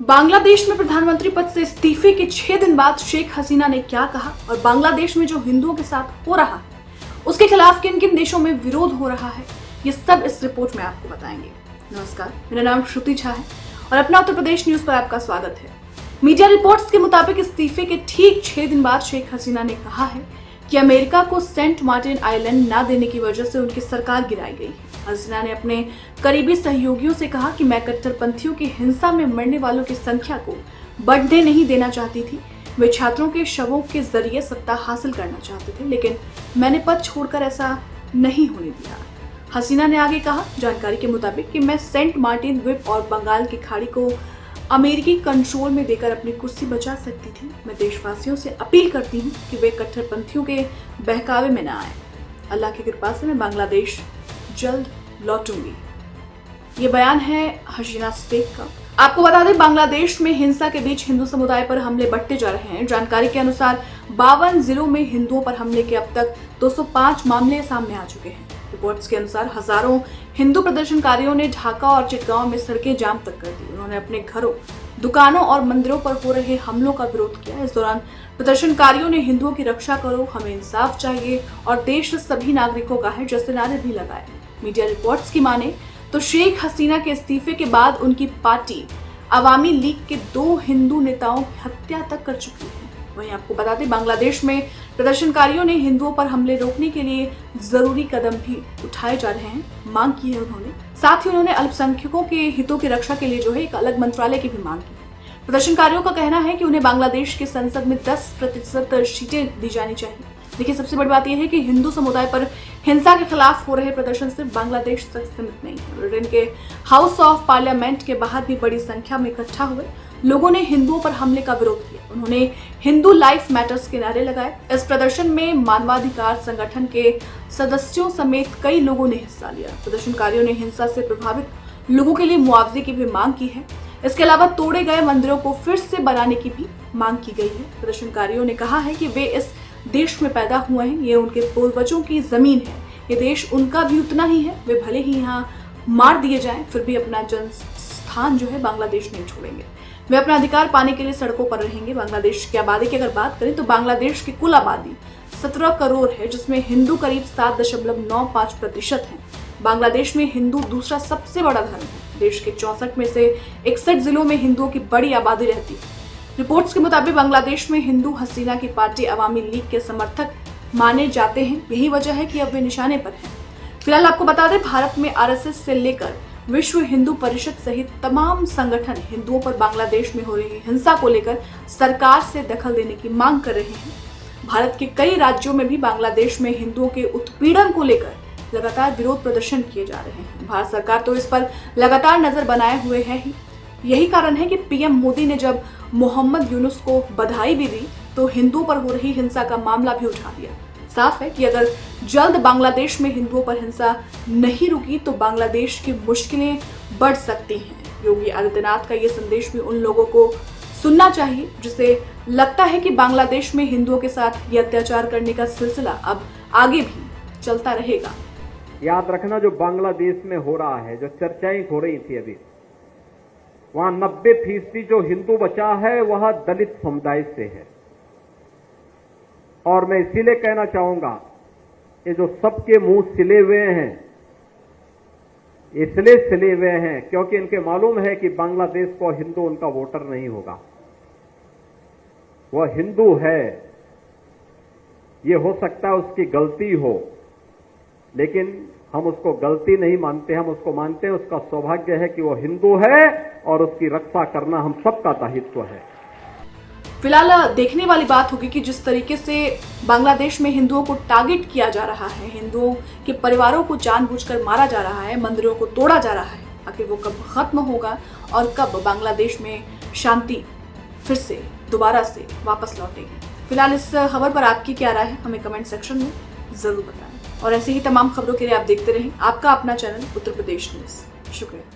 बांग्लादेश में प्रधानमंत्री पद से इस्तीफे के 6 दिन बाद शेख हसीना ने क्या कहा और बांग्लादेश में जो हिंदुओं के साथ हो रहा है उसके खिलाफ किन किन देशों में विरोध हो रहा है, ये सब इस रिपोर्ट में आपको बताएंगे। नमस्कार, मेरा नाम श्रुति झा है और अपना उत्तर प्रदेश न्यूज पर आपका स्वागत है। मीडिया रिपोर्ट्स के मुताबिक इस्तीफे के ठीक 6 दिन बाद शेख हसीना ने कहा है कि अमेरिका को सेंट मार्टिन आइलैंड न देने की वजह से उनकी सरकार गिराई गई है। हसीना ने अपने करीबी सहयोगियों से कहा कि मैं कट्टरपंथियों की हिंसा में मरने वालों की संख्या को बढ़ने नहीं देना चाहती थी। वे छात्रों के शवों के जरिए सत्ता हासिल करना चाहते थे, लेकिन मैंने पद छोड़कर ऐसा नहीं होने दिया। हसीना ने आगे कहा, जानकारी के मुताबिक कि मैं सेंट मार्टिन द्वीप और बंगाल की खाड़ी को अमेरिकी कंट्रोल में देकर अपनी कुर्सी बचा सकती थी। मैं देशवासियों से अपील करती हूँ कि वे कट्टरपंथियों के बहकावे में न आए। अल्लाह की कृपा से मैं बांग्लादेश जल्द लौटूंगी। ये बयान है हसीना शेख का। आपको बता दें, बांग्लादेश में हिंसा के बीच हिंदू समुदाय पर हमले बढ़ते जा रहे हैं। जानकारी के अनुसार 52 जिलों में हिंदुओं पर हमले के अब तक 205 मामले सामने आ चुके हैं। रिपोर्ट्स के अनुसार हजारों हिंदू प्रदर्शनकारियों ने ढाका और चिटगांव में सड़कें जाम तक कर दी। उन्होंने अपने घरों, दुकानों और मंदिरों पर हो रहे हमलों का विरोध किया। इस दौरान प्रदर्शनकारियों ने हिंदुओं की रक्षा करो, हमें इंसाफ चाहिए और देश सभी नागरिकों का है जैसे नारे भी लगाए। मीडिया रिपोर्ट्स की माने तो शेख हसीना के इस्तीफे के बाद उनकी पार्टी अवामी लीग के 2 हिंदू नेताओं की हत्या तक कर चुकी है। वहीं आपको बता दें, बांग्लादेश में प्रदर्शनकारियों ने हिंदुओं पर हमले रोकने के लिए जरूरी कदम भी उठाए जा रहे हैं, मांग की है उन्होंने। साथ ही उन्होंने अल्पसंख्यकों के हितों की रक्षा के लिए जो है एक अलग मंत्रालय की भी मांग की है। प्रदर्शनकारियों का कहना है कि उन्हें बांग्लादेश के संसद में 10% सीटें दी जानी चाहिए। देखिए, सबसे बड़ी बात यह है कि हिंदू समुदाय पर हिंसा के खिलाफ हो रहे प्रदर्शन सिर्फ बांग्लादेश तक सीमित नहीं है। ब्रिटेन के हाउस ऑफ पार्लियामेंट के बाहर भी बड़ी संख्या में इकट्ठा हुए लोगों ने हिंदुओं पर हमले का विरोध किया। उन्होंने हिंदू लाइफ मैटर्स के नारे लगाए। इस प्रदर्शन में मानवाधिकार संगठन के सदस्यों समेत कई लोगों ने हिस्सा लिया। प्रदर्शनकारियों ने हिंसा से प्रभावित लोगों के लिए मुआवजे की भी मांग की है। इसके अलावा तोड़े गए मंदिरों को फिर से बनाने की भी मांग की गई है। प्रदर्शनकारियों ने कहा है कि वे इस देश में पैदा हुए हैं, ये उनके पूर्वजों की जमीन है, ये देश उनका भी उतना ही है। वे भले ही यहाँ मार दिए जाएं, फिर भी अपना जन्म स्थान जो है बांग्लादेश नहीं छोड़ेंगे। वे अपना अधिकार पाने के लिए सड़कों पर रहेंगे। बांग्लादेश की आबादी की अगर बात करें तो बांग्लादेश की कुल आबादी 17 करोड़ है, जिसमें हिंदू करीब 7.95% है। बांग्लादेश में हिंदू दूसरा सबसे बड़ा धर्म है। देश के 64 में से 61 जिलों में हिंदुओं की बड़ी आबादी रहती है। रिपोर्ट्स के मुताबिक बांग्लादेश में हिंदू हसीना की पार्टी अवामी लीग के समर्थक माने जाते हैं। यही वजह है कि अब वे निशाने पर हैं। फिलहाल आपको बता दें, भारत में आरएसएस से लेकर विश्व हिंदू परिषद सहित तमाम संगठन हिंदुओं पर बांग्लादेश में हो रही हिंसा को लेकर सरकार से दखल देने की मांग कर रहे हैं। भारत के कई राज्यों में भी बांग्लादेश में हिंदुओं के उत्पीड़न को लेकर लगातार विरोध प्रदर्शन किए जा रहे हैं। भारत सरकार तो इस पर लगातार नजर बनाए हुए है ही। यही कारण है कि पीएम मोदी ने जब मोहम्मद यूनुस को बधाई भी दी तो हिंदुओं पर हो रही हिंसा का मामला भी उठा दिया। साफ है कि अगर जल्द बांग्लादेश में हिंदुओं पर हिंसा नहीं रुकी तो बांग्लादेश की मुश्किलें बढ़ सकती हैं। योगी आदित्यनाथ का ये संदेश भी उन लोगों को सुनना चाहिए जिसे लगता है कि बांग्लादेश में हिंदुओं के साथ ये अत्याचार करने का सिलसिला अब आगे भी चलता रहेगा। याद रखना, जो बांग्लादेश में हो रहा है, जो चर्चाएं हो रही थी अभी, वहां 90% जो हिंदू बचा है वह दलित समुदाय से है। और मैं इसीलिए कहना चाहूंगा, ये जो सबके मुंह सिले हुए हैं, इसलिए सिले हुए हैं क्योंकि इनके मालूम है कि बांग्लादेश को हिंदू उनका वोटर नहीं होगा। वह हिंदू है, ये हो सकता है उसकी गलती हो, लेकिन हम उसको गलती नहीं मानते, हम उसको मानते हैं उसका सौभाग्य है कि वो हिंदू है और उसकी रक्षा करना हम सबका दायित्व है। फिलहाल देखने वाली बात होगी कि जिस तरीके से बांग्लादेश में हिंदुओं को टारगेट किया जा रहा है, हिंदुओं के परिवारों को जानबूझकर मारा जा रहा है, मंदिरों को तोड़ा जा रहा है, आखिर वो कब खत्म होगा और कब बांग्लादेश में शांति फिर से दोबारा से वापस लौटेगी। फिलहाल इस खबर पर आपकी क्या राय है, हमें कमेंट सेक्शन में जरूर बताएं और ऐसे ही तमाम खबरों के लिए आप देखते रहें आपका अपना चैनल उत्तर प्रदेश न्यूज। शुक्रिया।